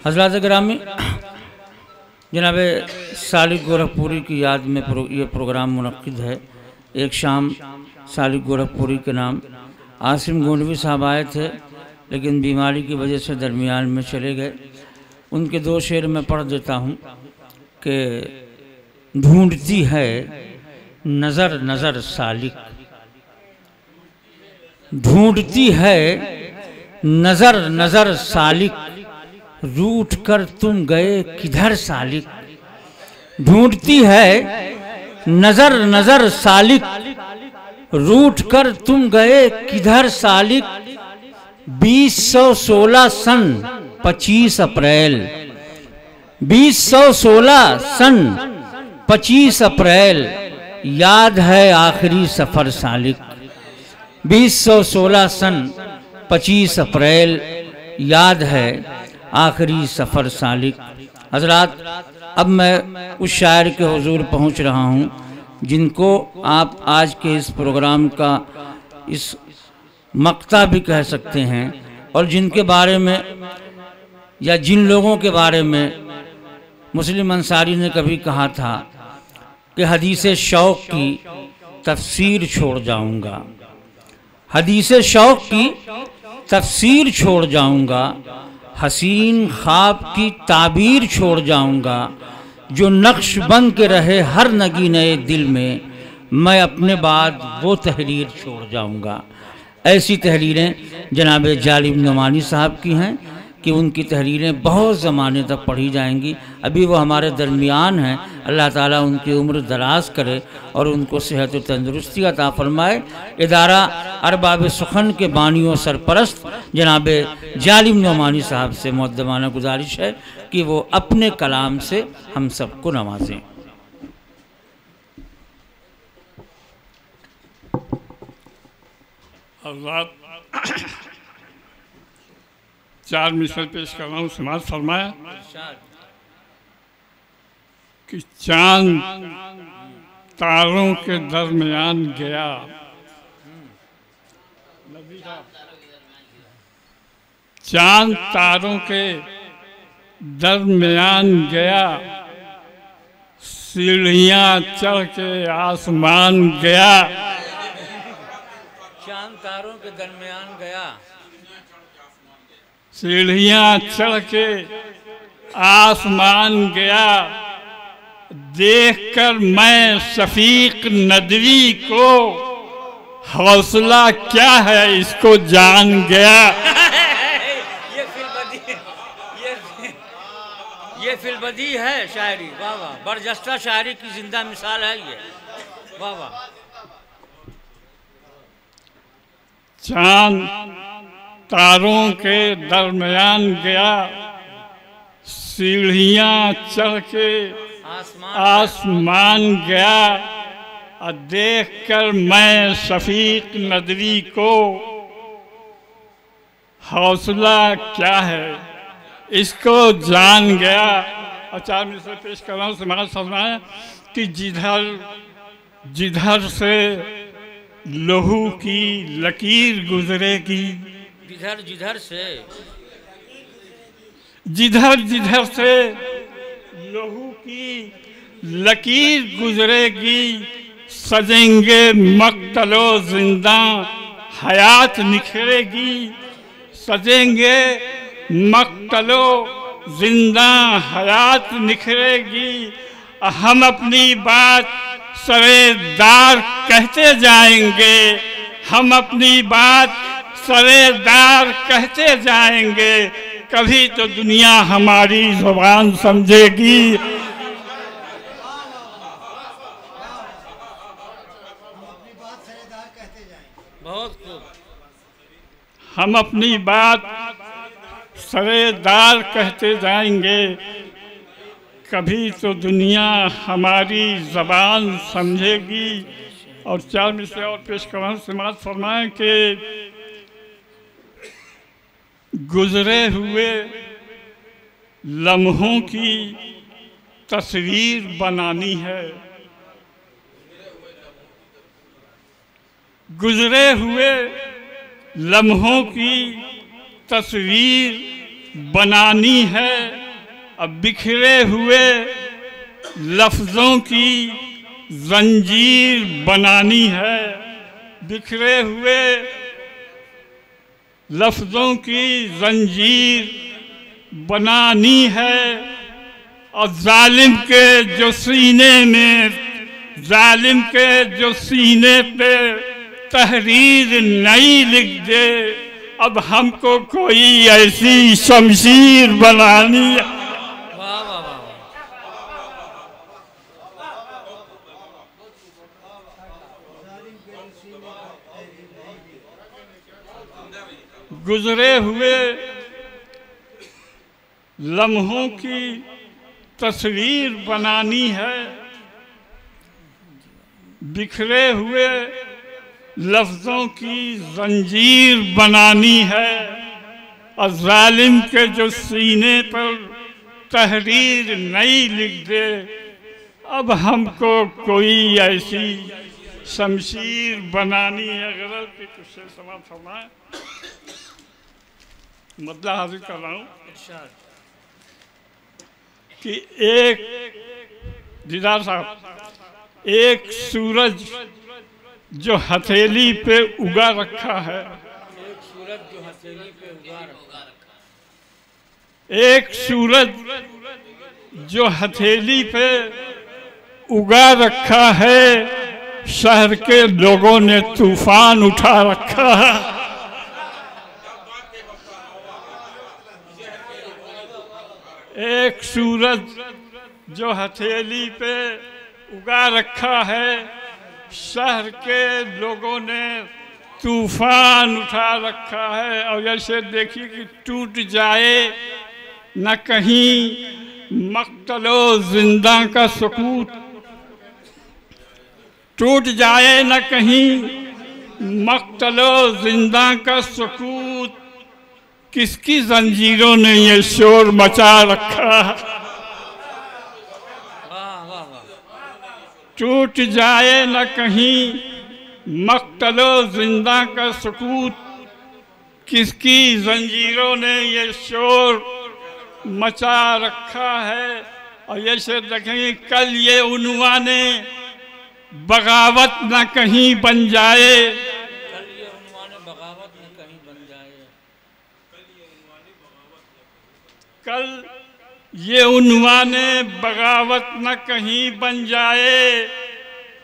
हज़रात गिरामी, जनाब सालिक गोरखपुरी की याद में ये प्रोग्राम मुनक्किद है। एक शाम सालिक गोरखपुरी के नाम आसिम गोंडवी साहब आए थे, लेकिन बीमारी की वजह से दरमियान में चले गए। उनके दो शेर मैं पढ़ देता हूँ कि ढूंढती है नज़र नज़र सालिक, ढूंढती है नज़र नज़र सालिक, रूठ कर तुम गए किधर सालिक। ढूंढती है नज़र नज़र सालिक, रूठ कर तुम गए किधर सालिक। 2016 सन 25 अप्रैल, 2016 सन 25 अप्रैल, याद है आखिरी सफ़र सालिक। 2016 सन 25 अप्रैल, याद है आखिरी सफ़र सालिक। हज़रात, अब मैं उस शायर के हुजूर पहुंच रहा हूं जिनको आप आज के इस प्रोग्राम का इस मक्ता भी कह सकते हैं, और जिनके बारे में या जिन लोगों के बारे में मुस्लिम अंसारी ने कभी कहा था कि हदीस शौक़ की तफसीर छोड़ जाऊंगा, हदीस शौक़ की तफसीर छोड़ जाऊंगा, हसीन ख्वाब की ताबीर छोड़ जाऊंगा। जो नक्श बन के रहे हर नगी नए दिल में, मैं अपने बाद वो तहरीर छोड़ जाऊंगा। ऐसी तहरीरें जनाब जालिम नुमानी साहब की हैं कि उनकी तहरीरें बहुत ज़माने तक पढ़ी जाएंगी। अभी वो हमारे दरमियान हैं। अल्लाह ताला उनकी उम्र दराज करे और उनको सेहत व तंदुरुस्ती अता फरमाए। इदारा अरबाब सुखन के बानियों सरपरस्त जनाब जालिम नुमानी साहब से मुअद्दबाना गुजारिश है कि वो अपने कलाम से हम सबको नवाजें। चार मिसल पेश कर रहा हूँ। समाज फरमाया कि चांद तारों के दरमियान गया, चांद तारों के दरमियान गया, सीढ़ियाँ चढ़ के आसमान गया। चांद तारों के दरमियान गया, सीढ़ियाँ चढ़ के आसमान गया। देखकर मैं शफीक नदवी को, हौसला क्या है इसको जान गया। ये फिलबदी है शायरी। वाह वाह, बरजस्ता शायरी की जिंदा मिसाल है ये। वाह वाह। चांद तारों के दरमियान गया, सीढ़ियाँ चढ़ के आसमान गया। और देखकर मैं शफीक नदवी को, हौसला क्या है इसको जान गया। और चार मिसल पेश कर रहा हूँ। समाज फरमाया कि जिधर जिधर से लहू की लकीर गुजरेगी, जिधर जिधर से, जिधर जिधर से लहू की लकीर गुजरेगी, सजेंगे मक्तलो जिंदा हयात निखरेगी। सजेंगे मक्तलो जिंदा हयात निखरेगी। हम अपनी बात सरेदार कहते जाएंगे, हम अपनी बात सरेदार कहते जाएंगे। कभी तो दुनिया हमारी जुबान समझेगी। बहुत खूब। हम अपनी बात सरेदार कहते जाएंगे, कभी तो दुनिया हमारी ज़बान समझेगी। और चार मिसरे और पेश करना। समाज फरमाएं कि गुजरे हुए लम्हों की तस्वीर बनानी है, गुजरे हुए लम्हों की तस्वीर बनानी है, अब बिखरे हुए लफ्ज़ों की जंजीर बनानी है, बिखरे हुए लफ्ज़ों की जंजीर बनानी है। और जालिम के जो सीने में, जालिम के जो सीने पे तहरीर नई लिख दे, अब हमको कोई ऐसी शमशीर बनानी है। वाह वाह वाह। गुजरे हुए लम्हों की तस्वीर बनानी है, बिखरे हुए लफ्ज़ों की जंजीर बनानी है। और जालिम के जो सीने पर तहरीर नई लिख दे, अब हमको कोई ऐसी शमशीर बनानी है। गज़ल के कुछ से समाप्त फरमाएं। मतलब हाजिर कर रहा हूँ कि एक दीदार साहब, एक सूरज जो हथेली पे उगा रखा है, एक सूरज जो हथेली पे उगा रखा, एक सूरज जो हथेली पे उगा रखा है, शहर के लोगों ने तूफान उठा रखा है। एक सूरज जो हथेली पे उगा रखा है, शहर के लोगों ने तूफान उठा रखा है। और ऐसे देखिए कि टूट जाए न कहीं मक्तलो जिंदा का सुकूत, टूट जाए न कहीं मक्तलो जिंदा का सुकूत, किसकी जंजीरों ने ये शोर मचा रखा है। टूट जाए न कहीं मक्तलो जिंदा का सुकूत, किसकी जंजीरों ने ये शोर मचा रखा है। और ये शेर देखेंगे, कल ये उन्वाने बगावत न कहीं बन जाए, कल ये उन्वाने बगावत न कहीं बन जाए, कल ये उन्वाने बगावत न कहीं बन जाए,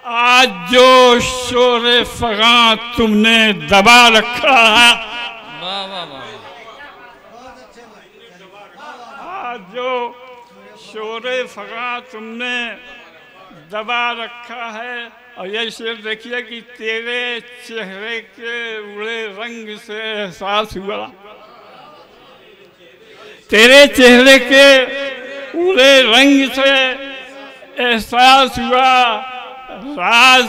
आज जो शोरे फगा तुमने दबा रखा है। वाह वाह वाह। आज जो शोरे फगा तुमने दबा रखा है। और ये शेर देखिए कि तेरे चेहरे के उड़े रंग से एहसास हुआ, तेरे चेहरे के उड़े रंग से एहसास हुआ, राज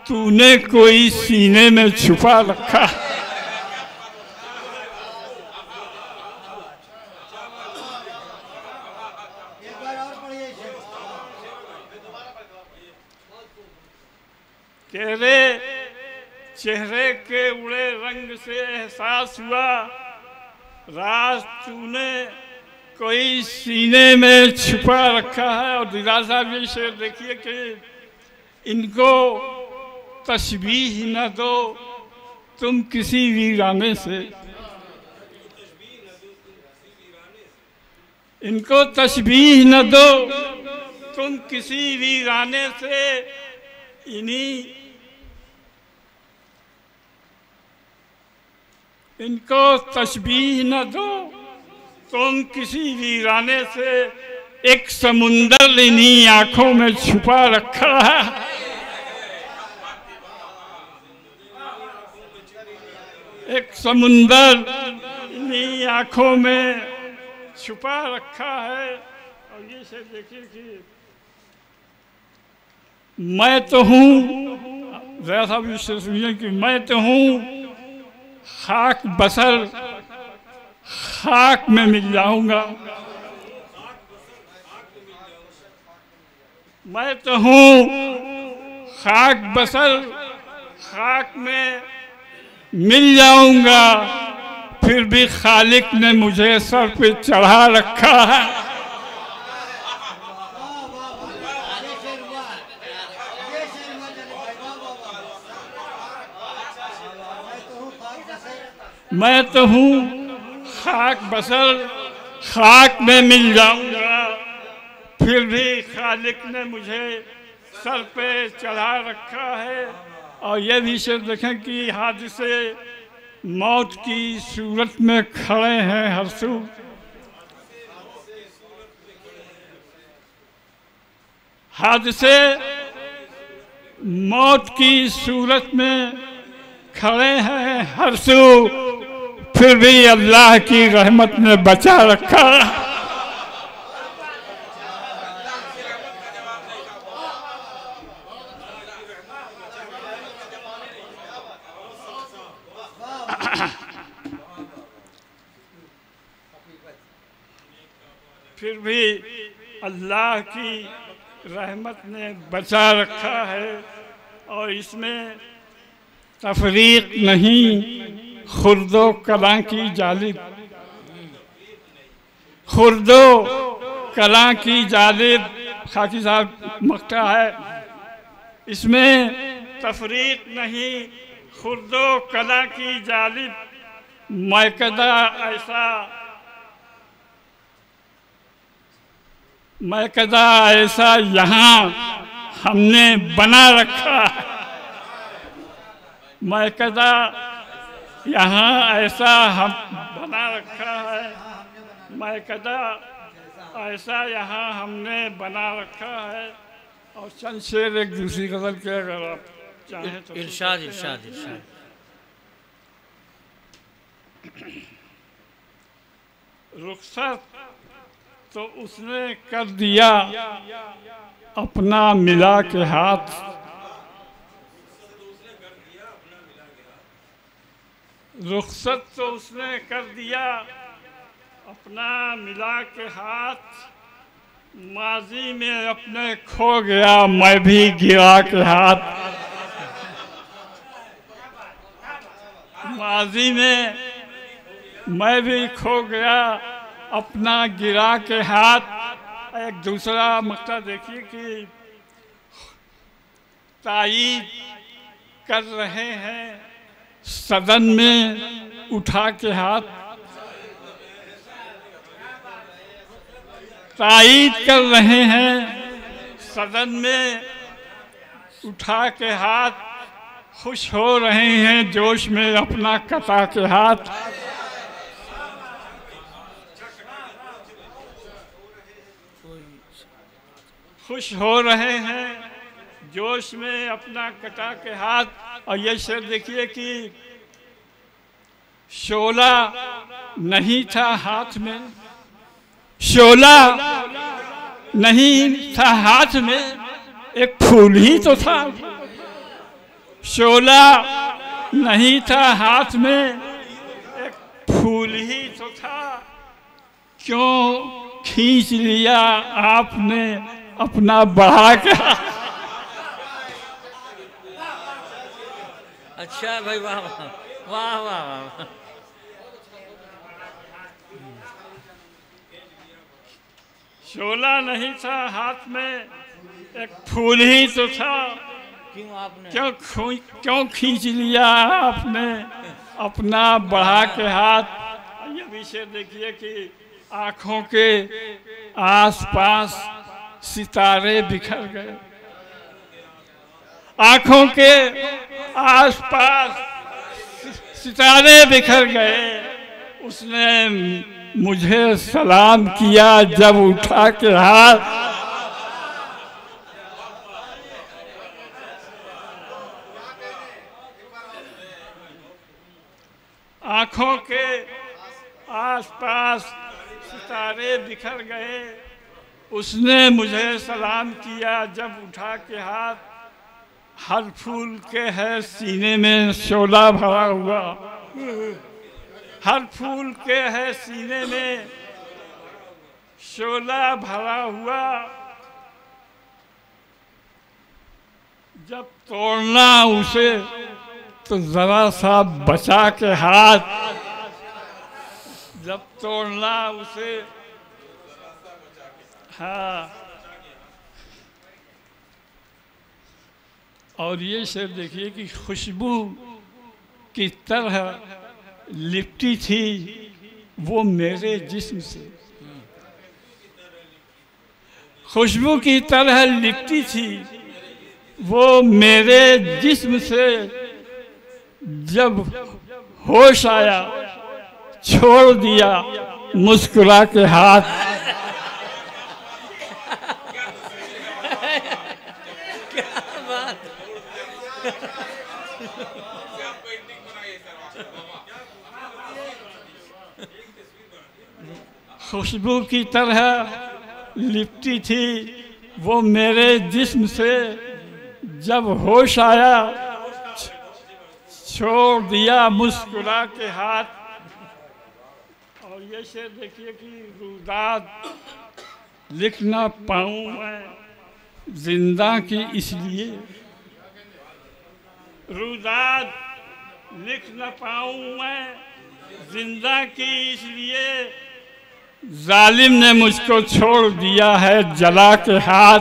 तूने कोई सीने में छुपा रखा। तेरे चेहरे के उड़े रंग से एहसास हुआ, राज तूने कोई सीने में छुपा रखा है। और दीदार साहब ये शेर देखिए कि इनको तशबीह न दो तुम किसी वीराने से, इनको तशबीह न दो तुम किसी वीराने से, इनको तशबीह न दो तुम किसी वीराने से, एक समुंदर इन्हीं आंखों में छुपा रखा है। एक समुंदर इन्हीं आंखों में छुपा रखा है। और ये से देखिए कि मैं तो हूँ, जरा सा भी सुनिए कि मैं तो हूँ खाक बसर, खाक में मिल जाऊंगा। मैं तो हूँ खाक बसर, खाक में मिल जाऊंगा, फिर भी खालिक ने मुझे सर पे चढ़ा रखा है। मैं तो हूँ खाक बसर, खाक में मिल जाऊंगा, फिर भी खालिक ने मुझे सर पे चढ़ा रखा है। और ये भी शेर देखें कि हादिसे मौत की सूरत में खड़े हैं हर सू। हादिसे मौत की सूरत में खड़े हैं हर सू, फिर भी अल्लाह की रहमत ने बचा रखा। फिर भी अल्लाह की रहमत ने बचा रखा है। और इसमें तफरीक नहीं, खुर्दो कलां की जालिब, खुर्दो कलां की जालिब खाकी साहब मक्ता है। इसमें तफरीक नहीं, खुर्दो कलां की जालिब, मैकदा ऐसा यहाँ हमने बना रखा है। मैकदा यहाँ ऐसा हम बना रखा है, मैकदा ऐसा यहाँ हमने बना रखा है। और चंद शेर एक दूसरी गज़ल के अगर आप चाहें तो इरशाद इरशाद इरशाद। रुखसत तो उसने कर दिया अपना मिला के हाथ, रुखसत तो उसने कर दिया अपना मिला के हाथ, माजी में अपने खो गया मैं भी गिरा के हाथ। माजी में मैं भी खो गया अपना गिरा के हाथ। एक दूसरा मकता देखिए कि ताईद कर रहे हैं सदन में उठा के हाथ, ताईद कर रहे हैं सदन में उठा के हाथ, खुश हो रहे हैं जोश में अपना कटा के हाथ। खुश हो रहे हैं जोश में अपना कटा के हाथ। और ये शेर देखिए कि शोला नहीं था हाथ में, शोला नहीं था हाथ में, एक फूल ही तो था। शोला नहीं था हाथ में, एक फूल ही तो था, क्यों खींच लिया आपने अपना बढ़ा के। अच्छा भाई, वाह वाह वाह वाह वाह। शोला नहीं था हाथ में, एक फूल ही तो था, क्यों खींच लिया आपने अपना बढ़ा के हाथ। ये विषय देखिए कि आँखों के आसपास सितारे बिखर गए, आँखों के आसपास सितारे बिखर गए। उसने मुझे सलाम किया जब उठा के हाथ। आँखों के आसपास सितारे बिखर गए, उसने मुझे सलाम किया जब उठा के हाथ। हर फूल के है सीने में शोला भरा हुआ, हर फूल के है सीने में शोला भरा हुआ। जब तोड़ना उसे तो जरा सा बचा के हाथ, जब तोड़ना उसे, हाँ। और ये शेर देखिए कि खुशबू की तरह लिपटी थी वो मेरे जिस्म से, खुशबू की तरह लिपटी थी वो मेरे जिस्म से, जब होश आया छोड़ दिया मुस्कुरा के हाथ। खुशबू की तरह लिपटी थी वो मेरे जिस्म से, जब होश आया छोड़ दिया मुस्कुरा के हाथ। और ये शेर देखिए कि रुदाद लिख ना पाऊँ मैं जिंदा की इसलिए, रुदाद लिख ना पाऊँ मैं जिंदा की इसलिए, जालिम ने मुझको छोड़ दिया है जला के हाथ।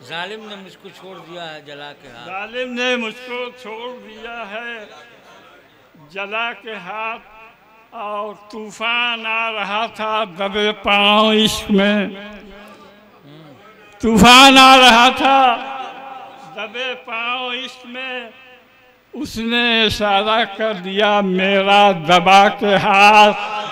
जालिम ने मुझको छोड़ दिया है जला के हाथ, जालिम ने मुझको छोड़ दिया है जला के हाथ। और तूफान आ रहा था दबे पाँव इश्क में, तूफान आ रहा था दबे पाँव इश्क में, उसने इशारा कर दिया मेरा दबा के हाथ।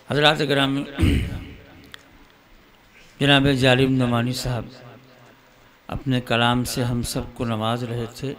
हज़रात गिरामी, जनाब जालिम नमानी साहब अपने कलाम से हम सबको नवाज रहे थे।